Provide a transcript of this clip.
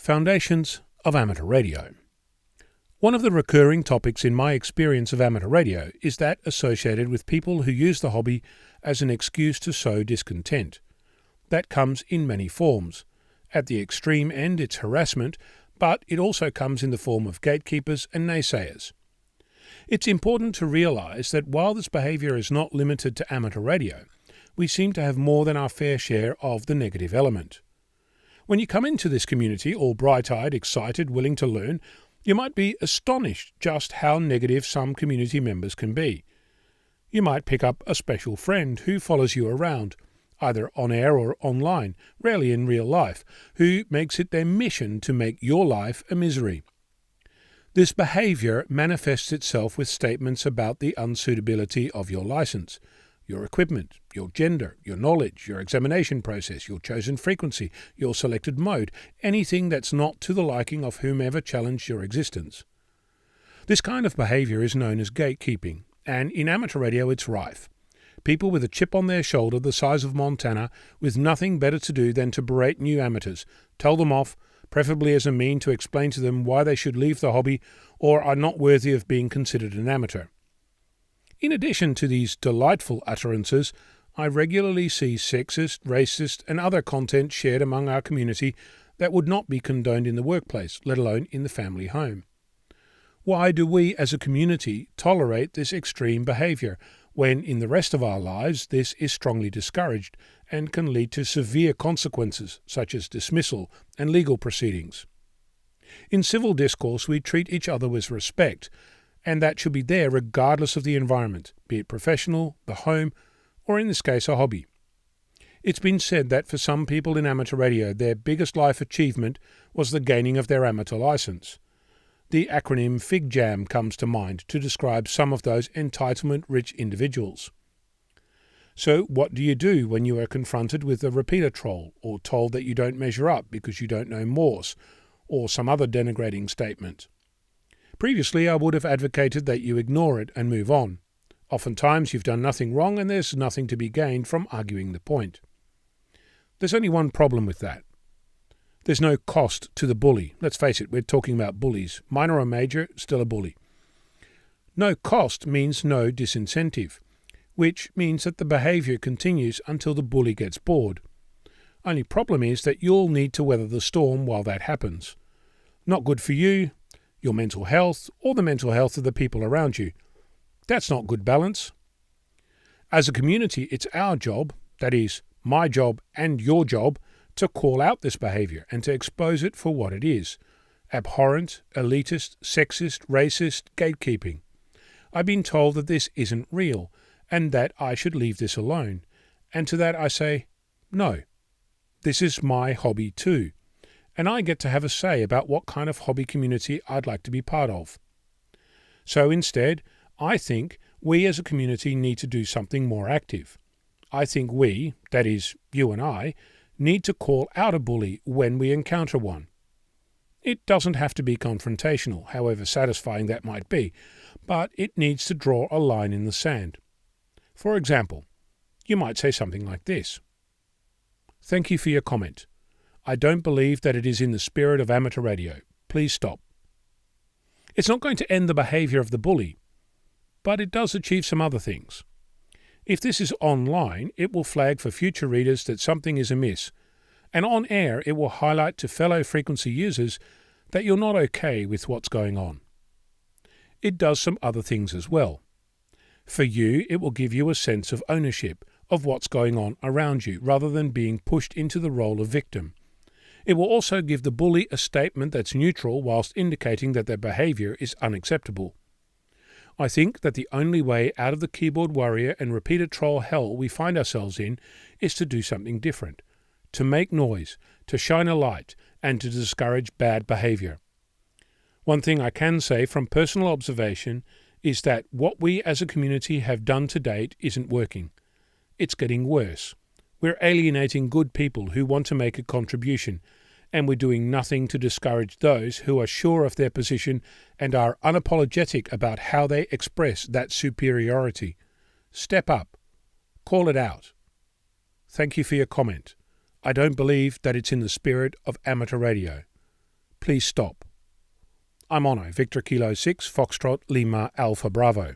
Foundations of Amateur Radio. One of the recurring topics in my experience of amateur radio is that associated with people who use the hobby as an excuse to sow discontent. That comes in many forms. At the extreme end, it's harassment, but it also comes in the form of gatekeepers and naysayers. It's important to realise that while this behaviour is not limited to amateur radio, we seem to have more than our fair share of the negative element. When you come into this community all bright-eyed, excited, willing to learn, you might be astonished just how negative some community members can be. You might pick up a special friend who follows you around, either on air or online, rarely in real life, who makes it their mission to make your life a misery. This behaviour manifests itself with statements about the unsuitability of your licence, your equipment, your gender, your knowledge, your examination process, your chosen frequency, your selected mode, anything that's not to the liking of whomever challenged your existence. This kind of behaviour is known as gatekeeping, and in amateur radio it's rife. People with a chip on their shoulder the size of Montana, with nothing better to do than to berate new amateurs, tell them off, preferably as a mean to explain to them why they should leave the hobby or are not worthy of being considered an amateur. In addition to these delightful utterances, I regularly see sexist, racist and other content shared among our community that would not be condoned in the workplace, let alone in the family home. Why do we as a community tolerate this extreme behaviour, when in the rest of our lives this is strongly discouraged and can lead to severe consequences such as dismissal and legal proceedings? In civil discourse we treat each other with respect, and that should be there regardless of the environment, be it professional, the home, or in this case a hobby. It's been said that for some people in amateur radio their biggest life achievement was the gaining of their amateur licence. The acronym FIGJAM comes to mind to describe some of those entitlement-rich individuals. So what do you do when you are confronted with a repeater troll or told that you don't measure up because you don't know Morse, or some other denigrating statement? Previously, I would have advocated that you ignore it and move on. Oftentimes, you've done nothing wrong and there's nothing to be gained from arguing the point. There's only one problem with that. There's no cost to the bully. Let's face it, we're talking about bullies. Minor or major, still a bully. No cost means no disincentive, which means that the behaviour continues until the bully gets bored. Only problem is that you'll need to weather the storm while that happens. Not good for you, your mental health, or the mental health of the people around you. That's not good balance. As a community, it's our job, that is, my job and your job, to call out this behaviour and to expose it for what it is: abhorrent, elitist, sexist, racist, gatekeeping. I've been told that this isn't real and that I should leave this alone. And to that I say, no. This is my hobby too, and I get to have a say about what kind of hobby community I'd like to be part of. So instead, I think we as a community need to do something more active. I think we, that is, you and I, need to call out a bully when we encounter one. It doesn't have to be confrontational, however satisfying that might be, but it needs to draw a line in the sand. For example, you might say something like this: "Thank you for your comment. I don't believe that it is in the spirit of amateur radio. Please stop." It's not going to end the behaviour of the bully, but it does achieve some other things. If this is online, it will flag for future readers that something is amiss, and on air it will highlight to fellow frequency users that you're not okay with what's going on. It does some other things as well. For you, it will give you a sense of ownership of what's going on around you, rather than being pushed into the role of victim. It will also give the bully a statement that's neutral whilst indicating that their behaviour is unacceptable. I think that the only way out of the keyboard warrior and repeater troll hell we find ourselves in is to do something different, to make noise, to shine a light, and to discourage bad behaviour. One thing I can say from personal observation is that what we as a community have done to date isn't working. It's getting worse. We're alienating good people who want to make a contribution, and we're doing nothing to discourage those who are sure of their position and are unapologetic about how they express that superiority. Step up. Call it out. Thank you for your comment. I don't believe that it's in the spirit of amateur radio. please stop. I'm Ono, Victor Kilo 6, Foxtrot Lima Alpha Bravo.